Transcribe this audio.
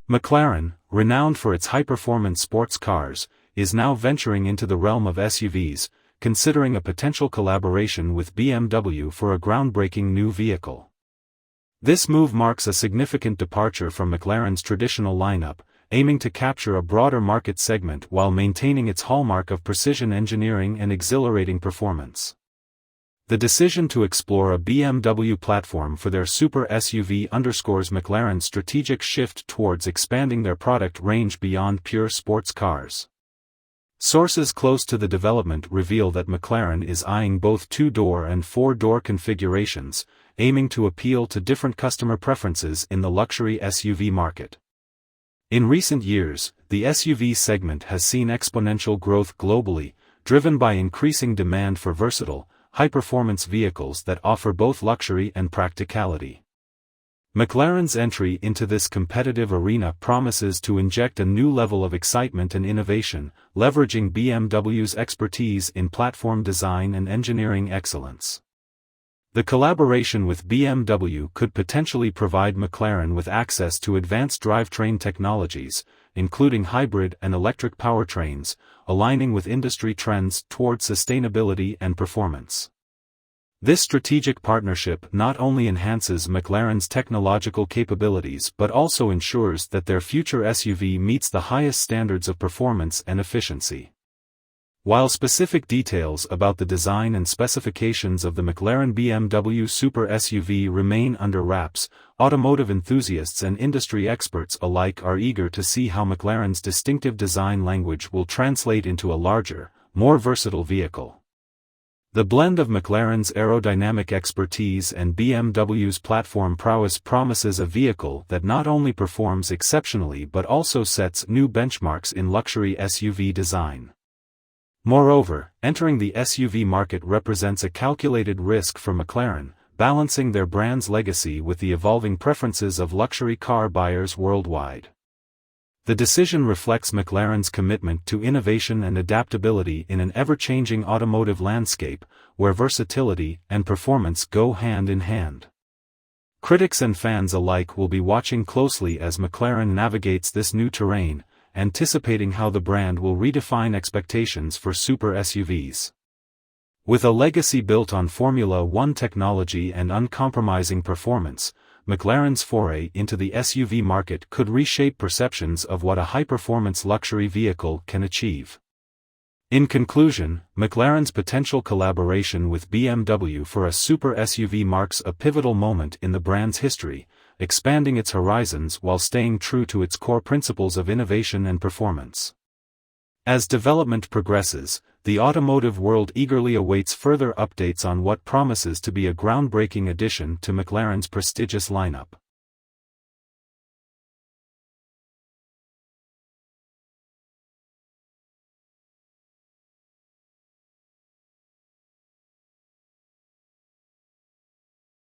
McLaren, renowned for its high-performance sports cars, is now venturing into the realm of SUVs, considering a potential collaboration with BMW for a groundbreaking new vehicle. This move marks a significant departure from McLaren's traditional lineup, aiming to capture a broader market segment while maintaining its hallmark of precision engineering and exhilarating performance. The decision to explore a BMW platform for their super SUV underscores McLaren's strategic shift towards expanding their product range beyond pure sports cars. Sources close to the development reveal that McLaren is eyeing both two-door and four-door configurations, aiming to appeal to different customer preferences in the luxury SUV market. In recent years, the SUV segment has seen exponential growth globally, driven by increasing demand for versatile, high-performance vehicles that offer both luxury and practicality. McLaren's entry into this competitive arena promises to inject a new level of excitement and innovation, leveraging BMW's expertise in platform design and engineering excellence. The collaboration with BMW could potentially provide McLaren with access to advanced drivetrain technologies, including hybrid and electric powertrains, aligning with industry trends towards sustainability and performance. This strategic partnership not only enhances McLaren's technological capabilities but also ensures that their future SUV meets the highest standards of performance and efficiency. While specific details about the design and specifications of the McLaren BMW Super SUV remain under wraps, automotive enthusiasts and industry experts alike are eager to see how McLaren's distinctive design language will translate into a larger, more versatile vehicle. The blend of McLaren's aerodynamic expertise and BMW's platform prowess promises a vehicle that not only performs exceptionally but also sets new benchmarks in luxury SUV design. Moreover, entering the SUV market represents a calculated risk for McLaren, balancing their brand's legacy with the evolving preferences of luxury car buyers worldwide. The decision reflects McLaren's commitment to innovation and adaptability in an ever-changing automotive landscape, where versatility and performance go hand in hand. Critics and fans alike will be watching closely as McLaren navigates this new terrain, anticipating how the brand will redefine expectations for super SUVs. With a legacy built on Formula One technology and uncompromising performance, McLaren's foray into the SUV market could reshape perceptions of what a high-performance luxury vehicle can achieve. In conclusion, McLaren's potential collaboration with BMW for a super SUV marks a pivotal moment in the brand's history, expanding its horizons while staying true to its core principles of innovation and performance. As development progresses, the automotive world eagerly awaits further updates on what promises to be a groundbreaking addition to McLaren's prestigious lineup.